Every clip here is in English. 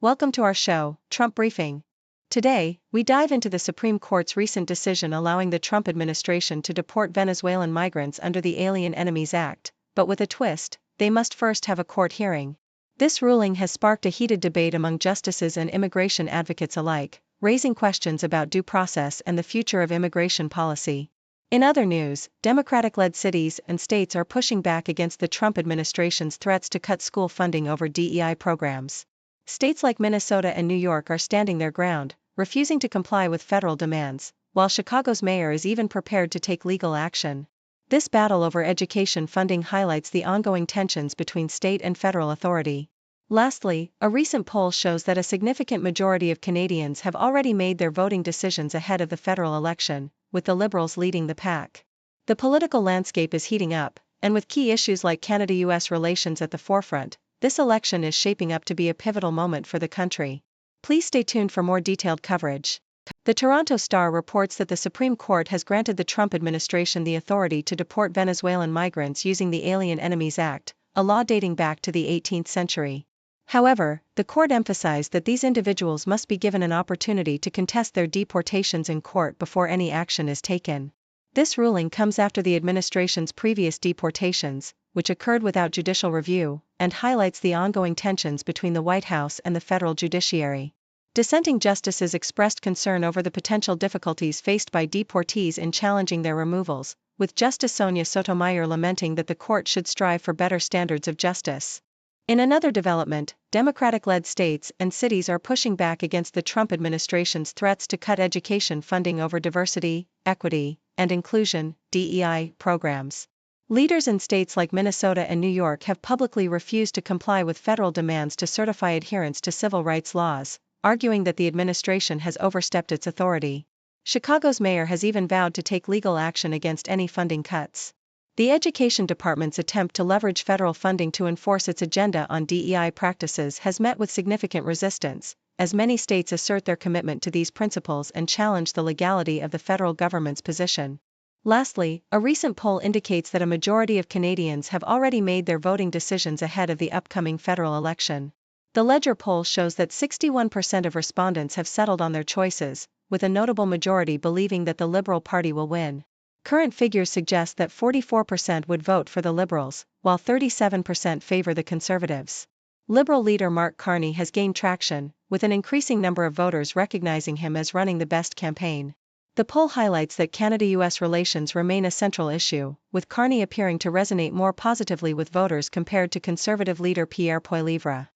Welcome to our show, Trump Briefing. Today, we dive into the Supreme Court's recent decision allowing the Trump administration to deport Venezuelan migrants under the Alien Enemies Act, but with a twist: they must first have a court hearing. This ruling has sparked a heated debate among justices and immigration advocates alike, raising questions about due process and the future of immigration policy. In other news, Democratic-led cities and states are pushing back against the Trump administration's threats to cut school funding over DEI programs. States like Minnesota and New York are standing their ground, refusing to comply with federal demands, while Chicago's mayor is even prepared to take legal action. This battle over education funding highlights the ongoing tensions between state and federal authority. Lastly, a recent poll shows that a significant majority of Canadians have already made their voting decisions ahead of the federal election, with the Liberals leading the pack. The political landscape is heating up, and with key issues like Canada-US relations at the forefront, this election is shaping up to be a pivotal moment for the country. Please stay tuned for more detailed coverage. The Toronto Star reports that the Supreme Court has granted the Trump administration the authority to deport Venezuelan migrants using the Alien Enemies Act, a law dating back to the 18th century. However, the court emphasized that these individuals must be given an opportunity to contest their deportations in court before any action is taken. This ruling comes after the administration's previous deportations, which occurred without judicial review, and highlights the ongoing tensions between the White House and the federal judiciary. Dissenting justices expressed concern over the potential difficulties faced by deportees in challenging their removals, with Justice Sonia Sotomayor lamenting that the court should strive for better standards of justice. In another development, Democratic-led states and cities are pushing back against the Trump administration's threats to cut education funding over diversity, equity, and inclusion (DEI) programs. Leaders in states like Minnesota and New York have publicly refused to comply with federal demands to certify adherence to civil rights laws, arguing that the administration has overstepped its authority. Chicago's mayor has even vowed to take legal action against any funding cuts. The Education Department's attempt to leverage federal funding to enforce its agenda on DEI practices has met with significant resistance, as many states assert their commitment to these principles and challenge the legality of the federal government's position. Lastly, a recent poll indicates that a majority of Canadians have already made their voting decisions ahead of the upcoming federal election. The Ledger poll shows that 61% of respondents have settled on their choices, with a notable majority believing that the Liberal Party will win. Current figures suggest that 44% would vote for the Liberals, while 37% favor the Conservatives. Liberal leader Mark Carney has gained traction, with an increasing number of voters recognizing him as running the best campaign. The poll highlights that Canada-US relations remain a central issue, with Carney appearing to resonate more positively with voters compared to Conservative leader Pierre Poilievre.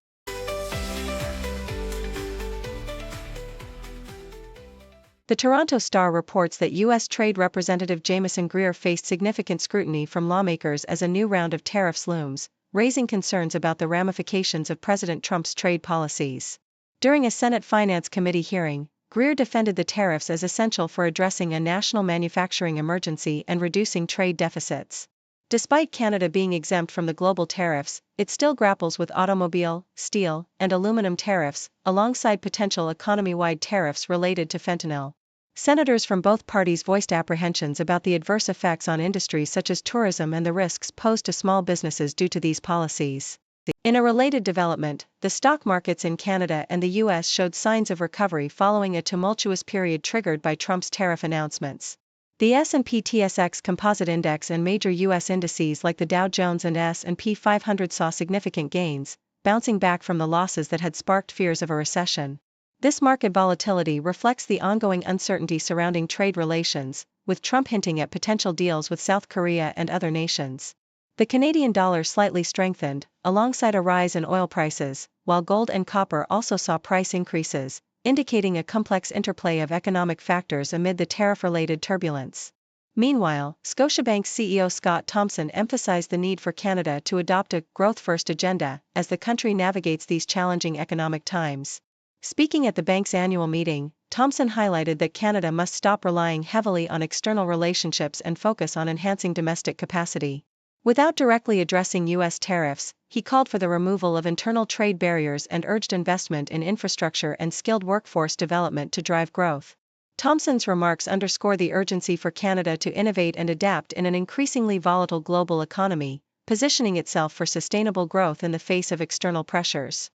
The Toronto Star reports that U.S. Trade Representative Jamieson Greer faced significant scrutiny from lawmakers as a new round of tariffs looms, raising concerns about the ramifications of President Trump's trade policies. During a Senate Finance Committee hearing, Greer defended the tariffs as essential for addressing a national manufacturing emergency and reducing trade deficits. Despite Canada being exempt from the global tariffs, it still grapples with automobile, steel, and aluminum tariffs, alongside potential economy-wide tariffs related to fentanyl. Senators from both parties voiced apprehensions about the adverse effects on industries such as tourism and the risks posed to small businesses due to these policies. In a related development, the stock markets in Canada and the U.S. showed signs of recovery following a tumultuous period triggered by Trump's tariff announcements. The S&P/TSX Composite Index and major U.S. indices like the Dow Jones and S&P 500 saw significant gains, bouncing back from the losses that had sparked fears of a recession. This market volatility reflects the ongoing uncertainty surrounding trade relations, with Trump hinting at potential deals with South Korea and other nations. The Canadian dollar slightly strengthened, alongside a rise in oil prices, while gold and copper also saw price increases, indicating a complex interplay of economic factors amid the tariff-related turbulence. Meanwhile, Scotiabank's CEO Scott Thomson emphasized the need for Canada to adopt a growth-first agenda as the country navigates these challenging economic times. Speaking at the bank's annual meeting, Thomson highlighted that Canada must stop relying heavily on external relationships and focus on enhancing domestic capacity. Without directly addressing U.S. tariffs, he called for the removal of internal trade barriers and urged investment in infrastructure and skilled workforce development to drive growth. Thomson's remarks underscore the urgency for Canada to innovate and adapt in an increasingly volatile global economy, positioning itself for sustainable growth in the face of external pressures.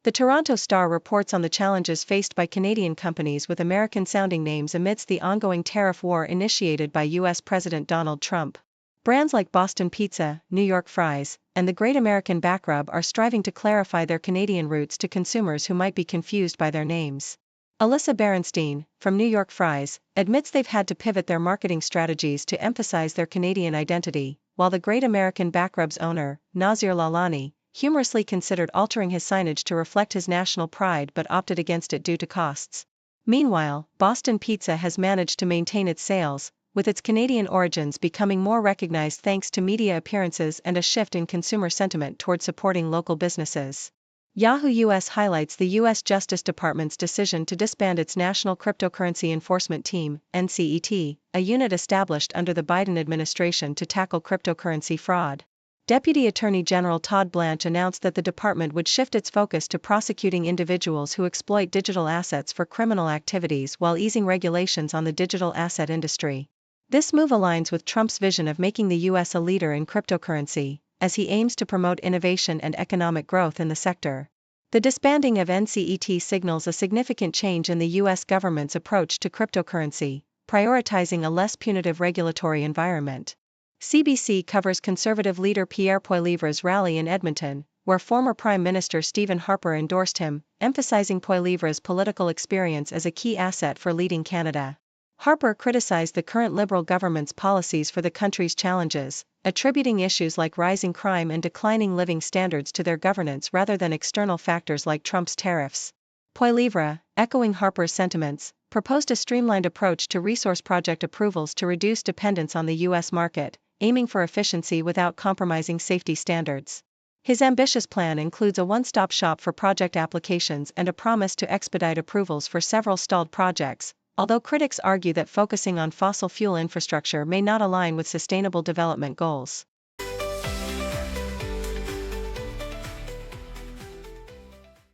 The Toronto Star reports on the challenges faced by Canadian companies with American-sounding names amidst the ongoing tariff war initiated by U.S. President Donald Trump. Brands like Boston Pizza, New York Fries, and the Great American Backrub are striving to clarify their Canadian roots to consumers who might be confused by their names. Alyssa Berenstein, from New York Fries, admits they've had to pivot their marketing strategies to emphasize their Canadian identity, while the Great American Backrub's owner, Nazir Lalani, humorously considered altering his signage to reflect his national pride but opted against it due to costs. Meanwhile, Boston Pizza has managed to maintain its sales, with its Canadian origins becoming more recognized thanks to media appearances and a shift in consumer sentiment toward supporting local businesses. Yahoo US highlights the U.S. Justice Department's decision to disband its National Cryptocurrency Enforcement Team, NCET, a unit established under the Biden administration to tackle cryptocurrency fraud. Deputy Attorney General Todd Blanche announced that the department would shift its focus to prosecuting individuals who exploit digital assets for criminal activities while easing regulations on the digital asset industry. This move aligns with Trump's vision of making the U.S. a leader in cryptocurrency, as he aims to promote innovation and economic growth in the sector. The disbanding of NCET signals a significant change in the U.S. government's approach to cryptocurrency, prioritizing a less punitive regulatory environment. CBC covers conservative leader Pierre Poilievre's rally in Edmonton, where former Prime Minister Stephen Harper endorsed him, emphasizing Poilievre's political experience as a key asset for leading Canada. Harper criticized the current Liberal government's policies for the country's challenges, attributing issues like rising crime and declining living standards to their governance rather than external factors like Trump's tariffs. Poilievre, echoing Harper's sentiments, proposed a streamlined approach to resource project approvals to reduce dependence on the U.S. market, aiming for efficiency without compromising safety standards. His ambitious plan includes a one-stop shop for project applications and a promise to expedite approvals for several stalled projects, although critics argue that focusing on fossil fuel infrastructure may not align with sustainable development goals.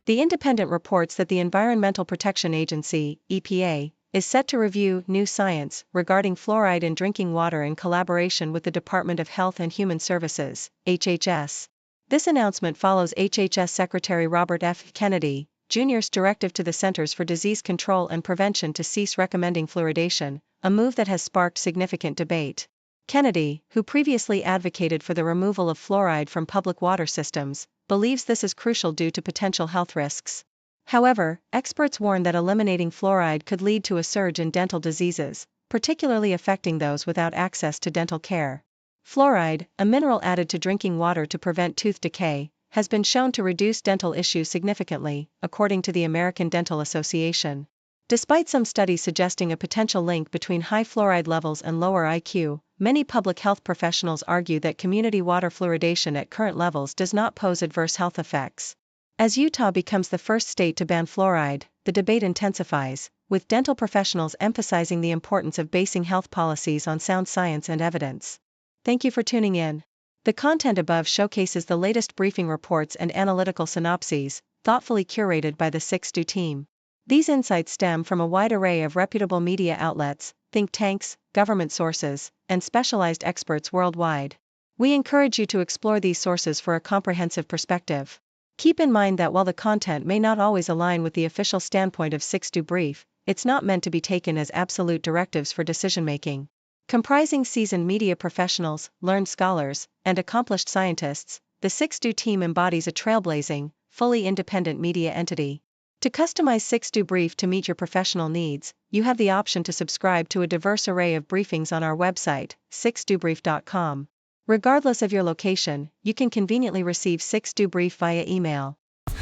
The Independent reports that the Environmental Protection Agency, EPA, is set to review new science regarding fluoride in drinking water in collaboration with the Department of Health and Human Services, HHS. This announcement follows HHS Secretary Robert F. Kennedy, Jr.'s directive to the Centers for Disease Control and Prevention to cease recommending fluoridation, a move that has sparked significant debate. Kennedy, who previously advocated for the removal of fluoride from public water systems, believes this is crucial due to potential health risks. However, experts warn that eliminating fluoride could lead to a surge in dental diseases, particularly affecting those without access to dental care. Fluoride, a mineral added to drinking water to prevent tooth decay, has been shown to reduce dental issues significantly, according to the American Dental Association. Despite some studies suggesting a potential link between high fluoride levels and lower IQ, many public health professionals argue that community water fluoridation at current levels does not pose adverse health effects. As Utah becomes the first state to ban fluoride, the debate intensifies, with dental professionals emphasizing the importance of basing health policies on sound science and evidence. Thank you for tuning in. The content above showcases the latest briefing reports and analytical synopses, thoughtfully curated by the 6Do team. These insights stem from a wide array of reputable media outlets, think tanks, government sources, and specialized experts worldwide. We encourage you to explore these sources for a comprehensive perspective. Keep in mind that while the content may not always align with the official standpoint of 6Do Brief, it's not meant to be taken as absolute directives for decision-making. Comprising seasoned media professionals, learned scholars, and accomplished scientists, the 6Do team embodies a trailblazing, fully independent media entity. To customize 6Do Brief to meet your professional needs, you have the option to subscribe to a diverse array of briefings on our website, 6dobrief.com. Regardless of your location, you can conveniently receive 6Do Brief via email.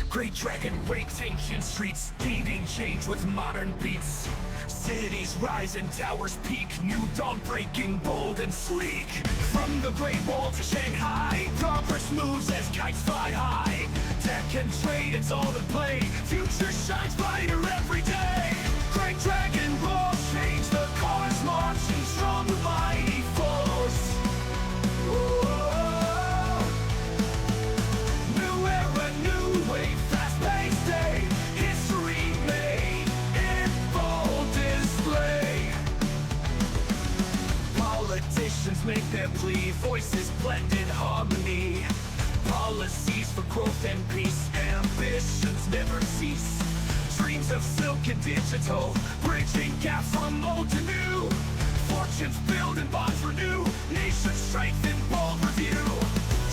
Great dragon breaks ancient streets, leading change with modern beats. Cities rise and towers peak, new dawn breaking bold and sleek. From the Great Wall to Shanghai, progress moves as kites fly high. Tech and trade, it's all in play, future shines brighter every day. Great dragon roars, change the course, marching strong with mighty force. Whoa. New era, new wave, fast-paced day, history made in full display. Politicians make their plea, voices blend in harmony. Policies for growth and peace, ambitions never cease. Dreams of silk and digital, bridging gaps from old to new. Fortunes build and bonds renew, nations strengthen, bold review.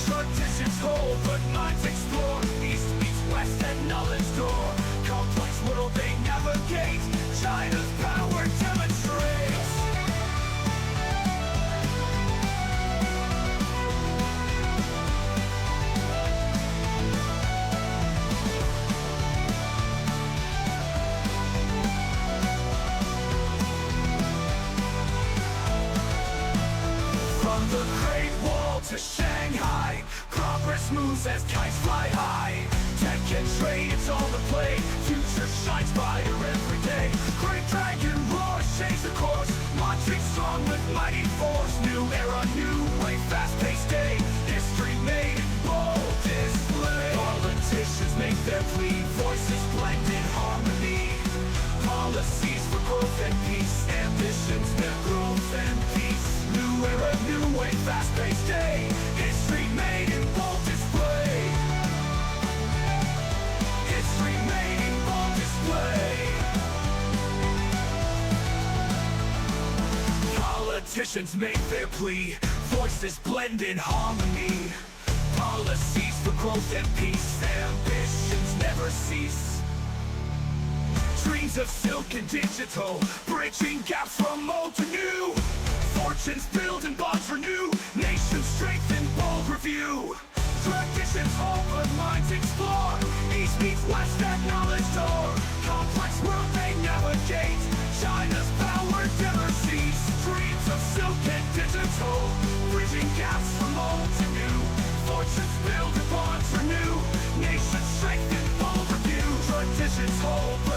Traditions hold, but minds explore. East meets west and knowledge door. Complex world they navigate, China's power demonstrates. From the Great Wall to Shanghai, progress moves as kites fly high. Tech and trade, it's all the play. Future shines brighter every day. Great dragon roars, change the course. Marching strong with mighty force. New era, new way, fast-paced day. History made in bold display. Politicians make their plea, voices blend in harmony. Policies for growth and peace, ambitions their growth and peace. New era, new way, fast-paced day. History made in bold display. History made in bold display. Politicians make their plea, voices blend in harmony. Policies for growth and peace, ambitions never cease. Dreams of silk and digital, bridging gaps from old to new. Fortunes build and bonds renew, nations strengthen, bold review. Traditions hold but minds explore, East meets West at knowledge door. Complex world they navigate, China's power never cease. Dreams of silk and digital, bridging gaps from old to new. Fortunes build and bonds renew, nations strengthen, bold review. Traditions hold but